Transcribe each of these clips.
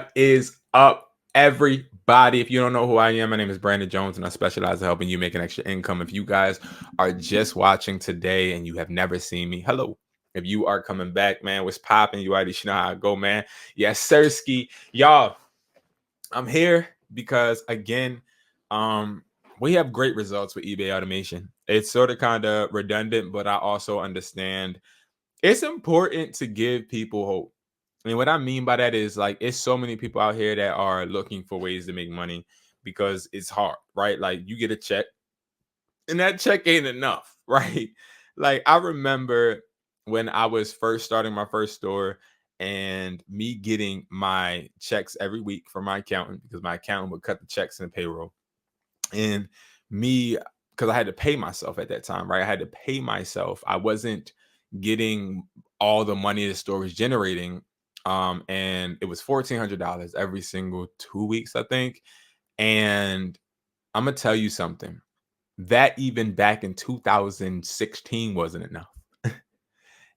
What is up, everybody? If you don't know who I am, my name is Brandon Jones, and I specialize in helping you make an extra income. If you guys are just watching today and you have never seen me, hello. If you are coming back, man, what's popping? You already know how I go, man. Yes, sirski. Y'all, I'm here because, again, um, we have great results with eBay automation. It's sort of kind of redundant, but I also understand it's important to give people hope. And what I mean by that is, like, it's so many people out here that are looking for ways to make money because it's hard, right? Like, you get a check and that check ain't enough, right? Like, I remember when I was first starting my first store and me getting my checks every week from my accountant, because my accountant would cut the checks in the payroll. And me, because I had to pay myself at that time, right? I had to pay myself. I wasn't getting all the money the store was generating. And it was $1,400 every single 2 weeks, I think. And I'm gonna tell you something. That even back in 2016 wasn't enough.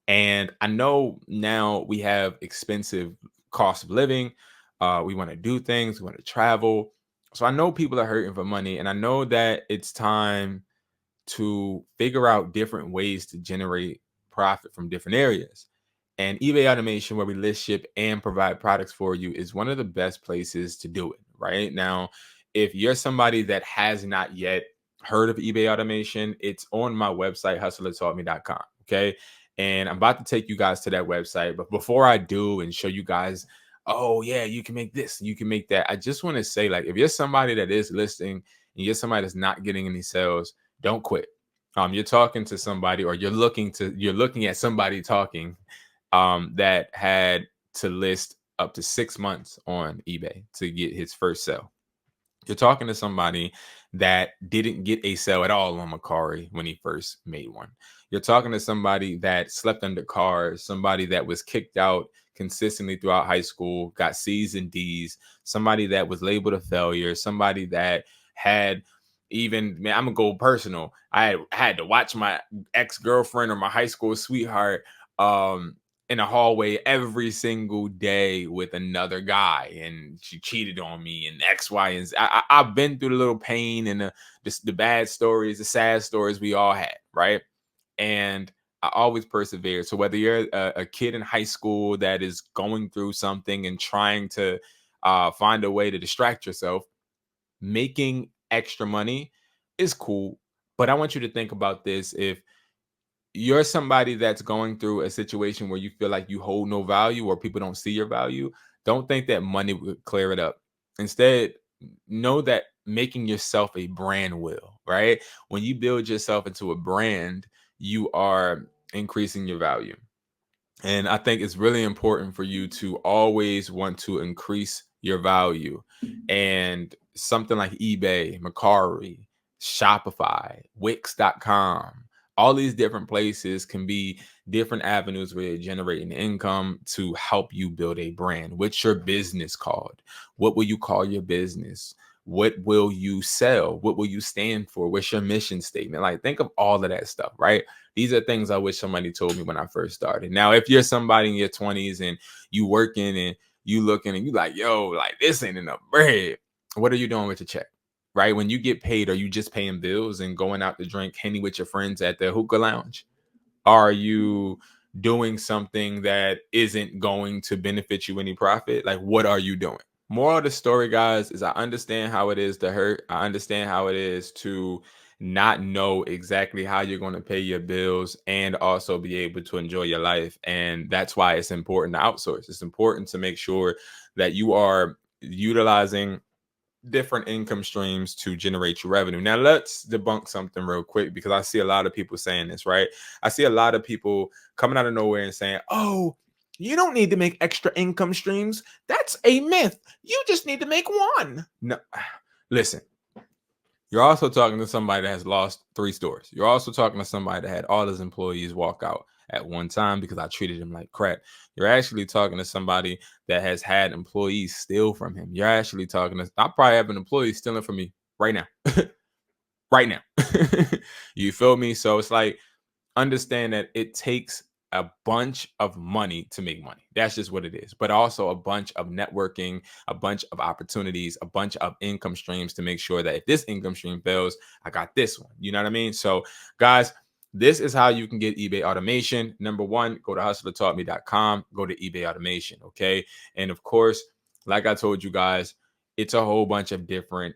And I know now we have expensive cost of living. We want to do things, we want to travel. So I know people are hurting for money, and I know that it's time to figure out different ways to generate profit from different areas. And eBay automation, where we list, ship, and provide products for you, is one of the best places to do it. Right now, if you're somebody that has not yet heard of eBay automation, it's on my website, hustlertaughtme.com. Okay. And I'm about to take you guys to that website. But before I do and show you guys, oh, yeah, you can make this, you can make that, I just want to say, like, if you're somebody that is listing and you're somebody that's not getting any sales, don't quit. You're talking to somebody, or you're looking at somebody talking that had to list up to 6 months on eBay to get his first sale. You're talking to somebody that didn't get a sale at all on Mercari when he first made one. You're talking to somebody that slept under cars, somebody that was kicked out consistently throughout high school, got C's and D's, somebody that was labeled a failure, somebody that had, even, man, I'm gonna go personal. I had to watch my ex-girlfriend or my high school sweetheart um in a hallway every single day with another guy, and she cheated on me, and X, Y, and Z. I've been through the little pain and the bad stories, the sad stories we all had, right? And I always persevere. So whether you're a kid in high school that is going through something and trying to find a way to distract yourself, making extra money is cool. But I want you to think about this. If you're somebody that's going through a situation where you feel like you hold no value or people don't see your value, don't think that money would clear it up. Instead, know that making yourself a brand will, right? When you build yourself into a brand, you are increasing your value. And I think it's really important for you to always want to increase your value. And something like eBay, Mercari, Shopify, Wix.com, all these different places can be different avenues where you're generating income to help you build a brand. What's your business called? What will you call your business? What will you sell? What will you stand for? What's your mission statement? Like, think of all of that stuff, right? These are things I wish somebody told me when I first started. Now, if you're somebody in your 20s and you working and you looking and you like, yo, like, this ain't enough bread, what are you doing with your check? Right? When you get paid, are you just paying bills and going out to drink Henny with your friends at the hookah lounge? Are you doing something that isn't going to benefit you any profit? Like, what are you doing? Moral of the story, guys, is I understand how it is to hurt. I understand how it is to not know exactly how you're going to pay your bills and also be able to enjoy your life. And that's why it's important to outsource. It's important to make sure that you are utilizing different income streams to generate your revenue. Now, let's debunk something real quick, because I see a lot of people saying this, right? I see a lot of people coming out of nowhere and saying, oh, you don't need to make extra income streams. That's a myth. You just need to make one. No, listen, you're also talking to somebody that has lost 3 stores. You're also talking to somebody that had all his employees walk out at one time because I treated him like crap. You're actually talking to somebody that has had employees steal from him. You're actually talking to, I probably have an employee stealing from me right now. Right now. You feel me? So it's like, understand that it takes a bunch of money to make money. That's just what it is. But also a bunch of networking, a bunch of opportunities, a bunch of income streams to make sure that if this income stream fails, I got this one. You know what I mean? So, guys, this is how you can get eBay automation. Number one, go to hustlertaughtme.com, go to eBay automation. Okay. And of course, like I told you guys, it's a whole bunch of different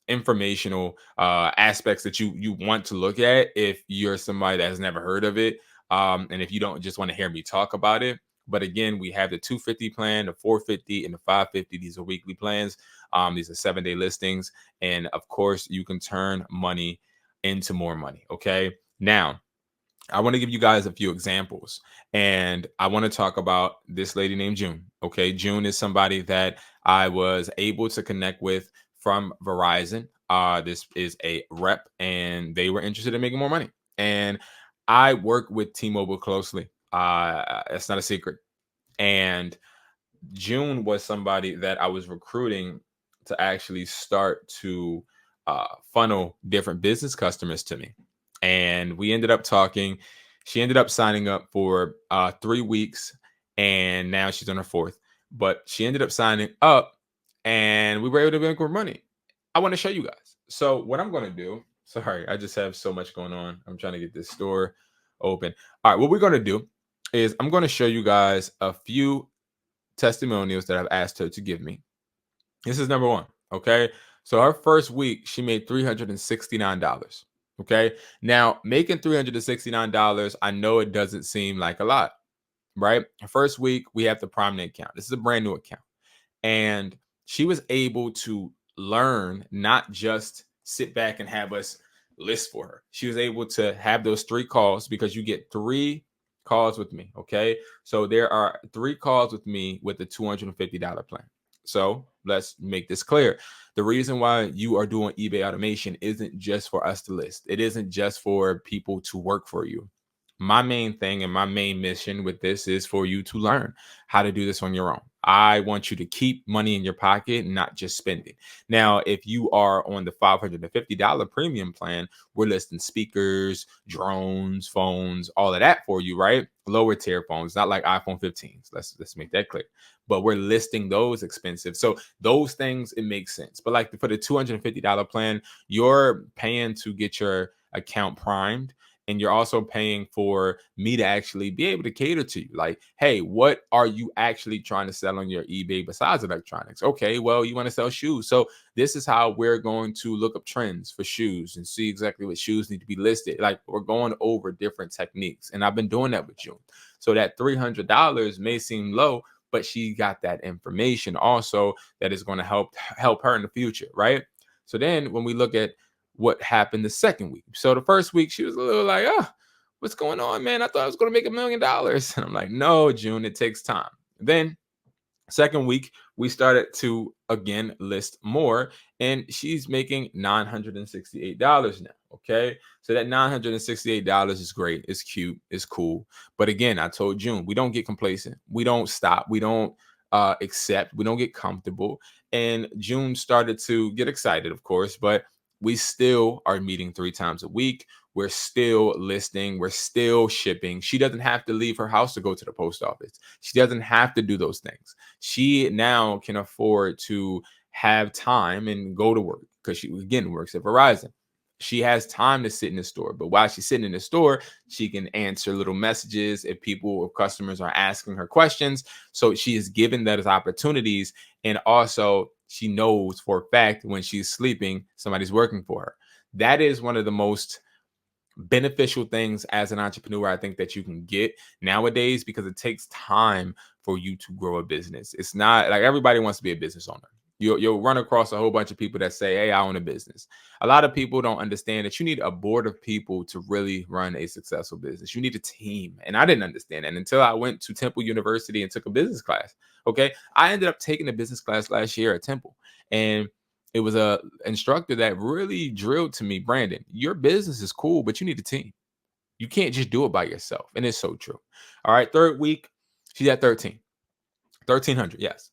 informational aspects that you want to look at if you're somebody that has never heard of it, and if you don't just want to hear me talk about it. But again, we have the 250 plan, the 450, and the 550. These are weekly plans. These are 7-day listings, and of course you can turn money into more money. Okay. Now, I want to give you guys a few examples, and I want to talk about this lady named June. Okay, June is somebody that I was able to connect with from Verizon. This is a rep, and they were interested in making more money. And I work with T-Mobile closely. It's not a secret. And June was somebody that I was recruiting to actually start to funnel different business customers to me. And we ended up talking. She ended up signing up for 3 weeks, and now she's on her fourth. But she ended up signing up, and we were able to make more money. I want to show you guys. So what I'm going to do, sorry, I just have so much going on. I'm trying to get this store open. All right, what we're going to do is I'm going to show you guys a few testimonials that I've asked her to give me. This is number one. Okay. So her first week, she made $369. Okay. Now, making $369, I know it doesn't seem like a lot, right? Her first week, we have the Prominent account. This is a brand new account. And she was able to learn, not just sit back and have us list for her. She was able to have those 3 calls, because you get 3 calls with me. Okay. So there are 3 calls with me with the $250 plan. So let's make this clear. The reason why you are doing eBay automation isn't just for us to list. It isn't just for people to work for you. My main thing and my main mission with this is for you to learn how to do this on your own. I want you to keep money in your pocket, not just spend it. Now, if you are on the $550 premium plan, we're listing speakers, drones, phones, all of that for you, right? Lower tier phones, not like iPhone 15s. Let's make that clear. But we're listing those expensive. So those things, it makes sense. But like for the $250 plan, you're paying to get your account primed, and you're also paying for me to actually be able to cater to you. Like, hey, what are you actually trying to sell on your eBay besides electronics? Okay, well, you want to sell shoes. So this is how we're going to look up trends for shoes and see exactly what shoes need to be listed. Like, we're going over different techniques. And I've been doing that with June. So that $300 may seem low, but she got that information also that is going to help her in the future, right? So then when we look at what happened the second week. So the first week, she was a little like, oh, what's going on, man? I thought I was going to make $1 million. And I'm like, no, June, it takes time. Then second week, we started to again list more, and she's making $968 now. Okay. So that $968 is great. It's cute. It's cool. But again, I told June, we don't get complacent. We don't stop. We don't accept. We don't get comfortable. And June started to get excited, of course, but we still are meeting 3 times a week. We're still listing. We're still shipping. She doesn't have to leave her house to go to the post office. She doesn't have to do those things. She now can afford to have time and go to work, because she, again, works at Verizon. She has time to sit in the store, but while she's sitting in the store, she can answer little messages if people or customers are asking her questions. So she is given those opportunities. And also, she knows for a fact when she's sleeping, somebody's working for her. That is one of the most beneficial things as an entrepreneur, I think, that you can get nowadays, because it takes time for you to grow a business. It's not like everybody wants to be a business owner. You'll run across a whole bunch of people that say, hey, I own a business. A lot of people don't understand that you need a board of people to really run a successful business. You need a team. And I didn't understand that until I went to Temple University and took a business class. Okay. I ended up taking a business class last year at Temple. And it was a instructor that really drilled to me, Brandon, your business is cool, but you need a team. You can't just do it by yourself. And it's so true. All right. Third week, she's at 1,300. Yes.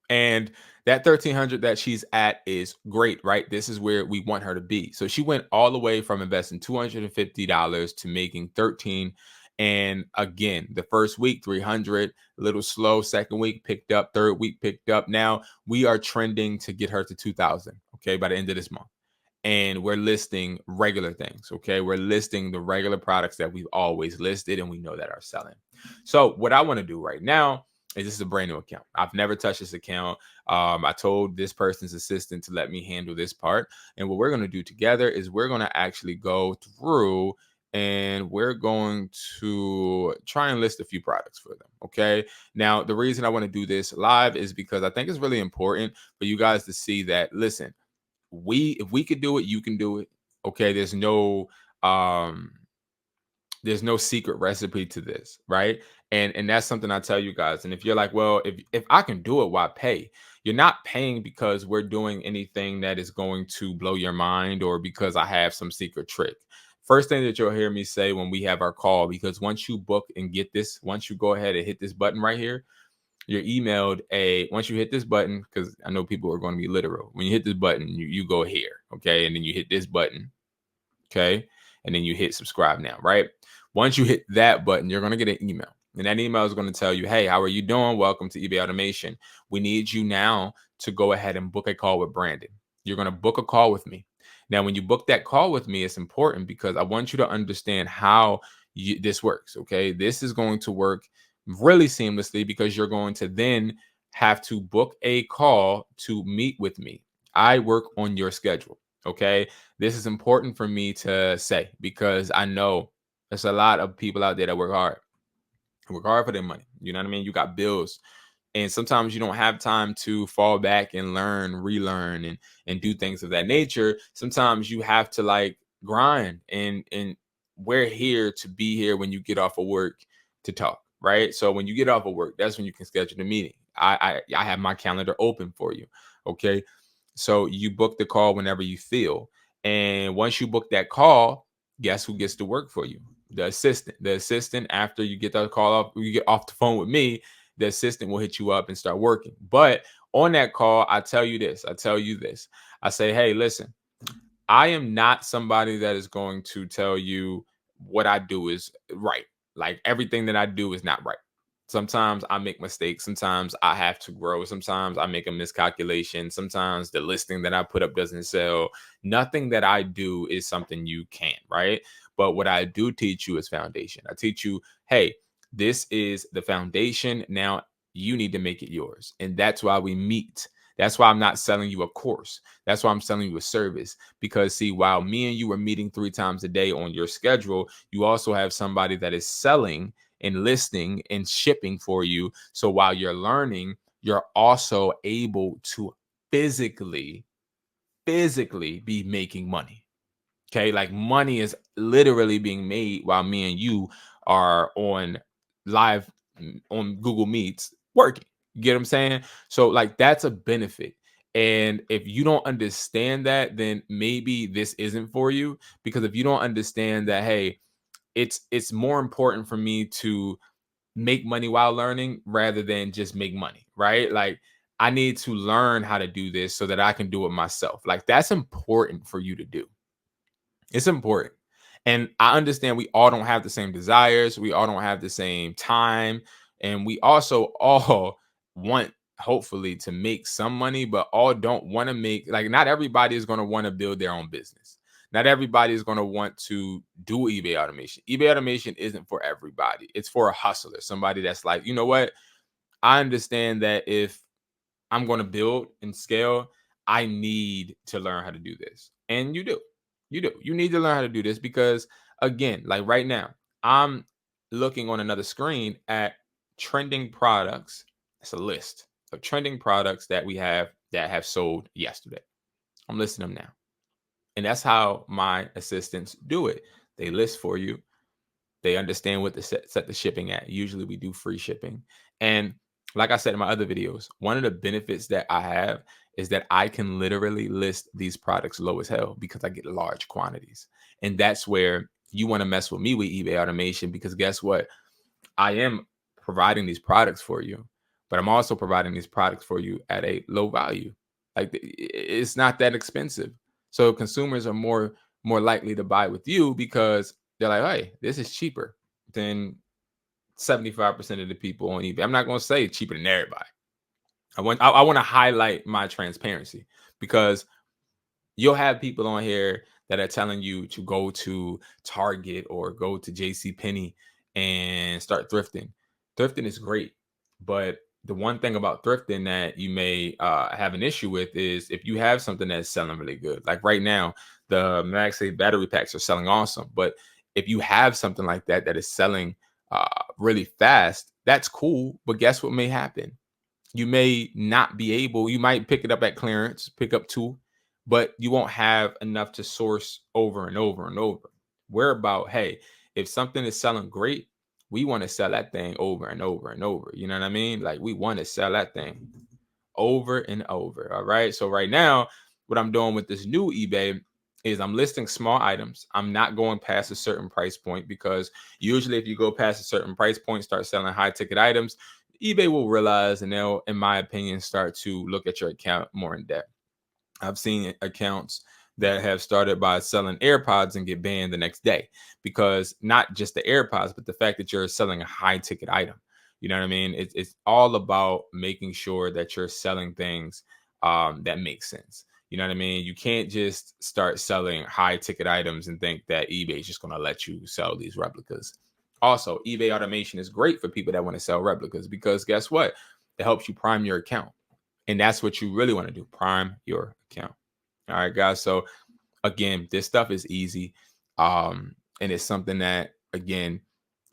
And that 1,300 that she's at is great, right? This is where we want her to be. So she went all the way from investing $250 to making 13 And again, the first week, 300, a little slow. Second week, picked up. Third week, picked up. Now we are trending to get her to 2,000, okay, by the end of this month. And we're listing regular things, okay? We're listing the regular products that we've always listed and we know that are selling. So what I want to do right now is, this is a brand new account. I've never touched this account. I told this person's assistant to let me handle this part. And what we're going to do together is we're going to actually go through and we're going to try and list a few products for them. Okay. Now, the reason I want to do this live is because I think it's really important for you guys to see that, listen, if we could do it, you can do it. Okay. Um, there's no secret recipe to this, right? And that's something I tell you guys. And if you're like, well, if I can do it, why pay? You're not paying because we're doing anything that is going to blow your mind or because I have some secret trick. First thing that you'll hear me say when we have our call, because once you book and get this, once you go ahead and hit this button right here, you're emailed once you hit this button, because I know people are going to be literal. When you hit this button, you go here, okay? And then you hit this button, okay? And then you hit subscribe now, right? Once you hit that button, you're going to get an email. And that email is going to tell you, hey, how are you doing? Welcome to eBay Automation. We need you now to go ahead and book a call with Brandon. You're going to book a call with me. Now, when you book that call with me, it's important because I want you to understand how this works, okay? This is going to work really seamlessly because you're going to then have to book a call to meet with me. I work on your schedule, okay? This is important for me to say because I know there's a lot of people out there that work hard for their money. You know what I mean? You got bills, and sometimes you don't have time to fall back and learn, relearn, and do things of that nature. Sometimes you have to like grind, and we're here to be here when you get off of work to talk, right? So when you get off of work, that's when you can schedule the meeting. I have my calendar open for you, okay? So you book the call whenever you feel. And once you book that call, guess who gets to work for you? The assistant. The assistant, after you get that call off, you get off the phone with me, the assistant will hit you up and start working. But on that call, I tell you this. I say, hey, listen, I am not somebody that is going to tell you what I do is right. Like everything that I do is not right. Sometimes I make mistakes. Sometimes I have to grow. Sometimes I make a miscalculation. Sometimes the listing that I put up doesn't sell. Nothing that I do is something you can't, right? But what I do teach you is foundation. I teach you, hey, this is the foundation. Now you need to make it yours. And that's why we meet. That's why I'm not selling you a course. That's why I'm selling you a service. Because see, while me and you are meeting 3 times a day on your schedule, you also have somebody that is selling and listing and shipping for you. So while you're learning, you're also able to physically, physically be making money. Okay. Like money is literally being made while me and you are on live on Google Meets working. You get what I'm saying? So, like, that's a benefit. And if you don't understand that, then maybe this isn't for you. Because if you don't understand that, hey, it's more important for me to make money while learning rather than just make money, right? Like I need to learn how to do this so that I can do it myself. Like that's important for you to do. It's important. And I understand we all don't have the same desires. We all don't have the same time. And we also all want, hopefully, to make some money, but all don't want to make, like, not everybody is going to want to build their own business. Not everybody is going to want to do eBay automation. eBay automation isn't for everybody. It's for a hustler, somebody that's like, you know what? I understand that if I'm going to build and scale, I need to learn how to do this. And you do. You do. You need to learn how to do this because, again, like right now, I'm looking on another screen at trending products. It's a list of trending products that we have that have sold yesterday. I'm listing them now. And that's how my assistants do it. They list for you. They understand what to set the shipping at. Usually we do free shipping. And like I said in my other videos, one of the benefits that I have is that I can literally list these products low as hell because I get large quantities. And that's where you want to mess with me with eBay automation because guess what? I am providing these products for you, but I'm also providing these products for you at a low value. Like it's not that expensive. So consumers are more likely to buy with you because they're like, hey, this is cheaper. than 75% of the people on eBay. I'm not going to say cheaper than everybody. I want to highlight my transparency, because you'll have people on here that are telling you to go to Target or go to JC and start thrifting. Thrifting is great, but the one thing about thrifting that you may have an issue with is if you have something that's selling really good. Like right now, the MagSafe battery packs are selling awesome, but if you have something like that that is selling really fast, that's cool. But guess what may happen? You may not be able, you might pick it up at clearance, pick up two, but you won't have enough to source over and over and over. We're about, hey, if something is selling great, we want to sell that thing over and over and over. You know what I mean? Like, we want to sell that thing over and over. All right. So right now, what I'm doing with this new eBay is I'm listing small items. I'm not going past a certain price point, because usually if you go past a certain price point, start selling high ticket items, eBay will realize, and they'll, in my opinion, start to look at your account more in depth. I've seen accounts that have started by selling AirPods and get banned the next day, because not just the AirPods, but the fact that you're selling a high ticket item. You know what I mean? It's all about making sure that you're selling things that make sense. You know what I mean? You can't just start selling high ticket items and think that eBay is just going to let you sell these replicas. Also, eBay automation is great for people that want to sell replicas, because guess what? It helps you prime your account. And that's what you really want to do, prime your account. All right, guys. So again, this stuff is easy. And it's something that, again,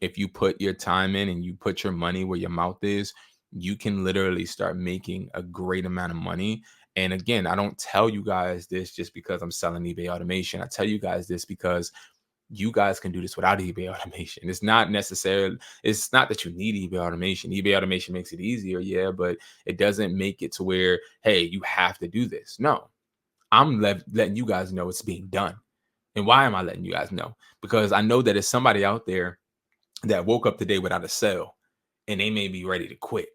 if you put your time in and you put your money where your mouth is, you can literally start making a great amount of money. And again, I don't tell you guys this just because I'm selling eBay automation. I tell you guys this because you guys can do this without eBay automation. It's not necessarily, it's not that you need eBay automation. eBay automation makes it easier, yeah, but it doesn't make it to where, hey, you have to do this. No, I'm letting you guys know it's being done. And why am I letting you guys know? Because I know that there's somebody out there that woke up today without a sale and they may be ready to quit.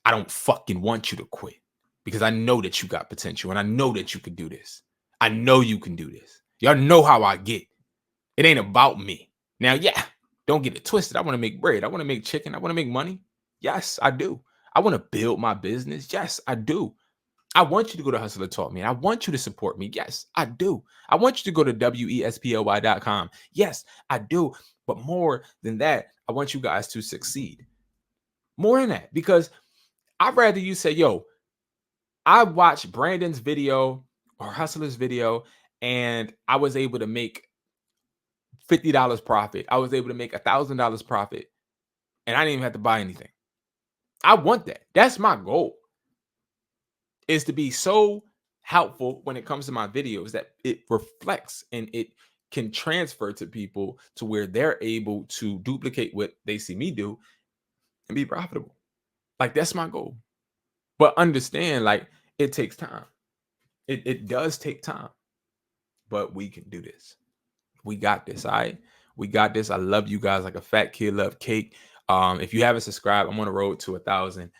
I don't fucking want you to quit, because I know that you got potential and I know that you can do this. I know you can do this. Y'all know how I get. It ain't about me. Now, yeah, don't get it twisted. I want to make bread. I want to make chicken. I want to make money. Yes, I do. I want to build my business. Yes, I do. I want you to go to Hustler Taught Me. I want you to support me. Yes, I do. I want you to go to wesply.com. Yes, I do. But more than that, I want you guys to succeed. More than that, because I'd rather you say, yo, I watched Brandon's video or Hustler's video, and I was able to make $50 profit. I was able to make $1,000 profit, and I didn't even have to buy anything. I want that. That's my goal, is to be so helpful when it comes to my videos that it reflects and it can transfer to people to where they're able to duplicate what they see me do and be profitable. Like, that's my goal. But understand, like, it takes time. It does take time, but we can do this. We got this. All right. We got this. I love you guys like a fat kid love cake. If you haven't subscribed, I'm on the road to 1,000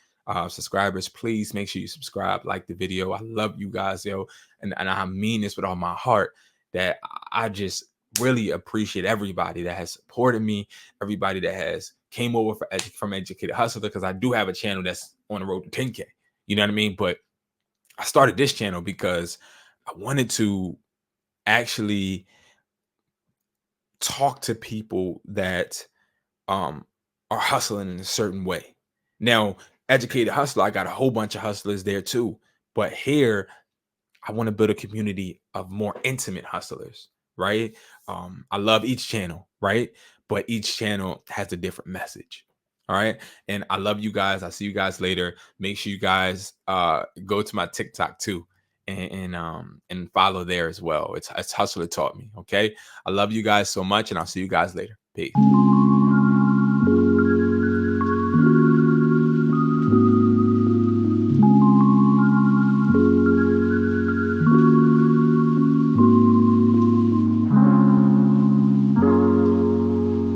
subscribers. Please make sure you subscribe, like the video. I love you guys, yo. And I mean this with all my heart, that I just really appreciate everybody that has supported me, everybody that has came over from Educated Hustler, because I do have a channel that's on the road to 10K. You know what I mean? But I started this channel because I wanted to actually talk to people that are hustling in a certain way. Now, Educated Hustler, I got a whole bunch of hustlers there too. But here, I want to build a community of more intimate hustlers, right? I love each channel, right? But each channel has a different message. All right. And I love you guys. I'll see you guys later. Make sure you guys go to my TikTok too, and follow there as well. It's Hustler Taught Me. Okay. I love you guys so much, and I'll see you guys later. Peace.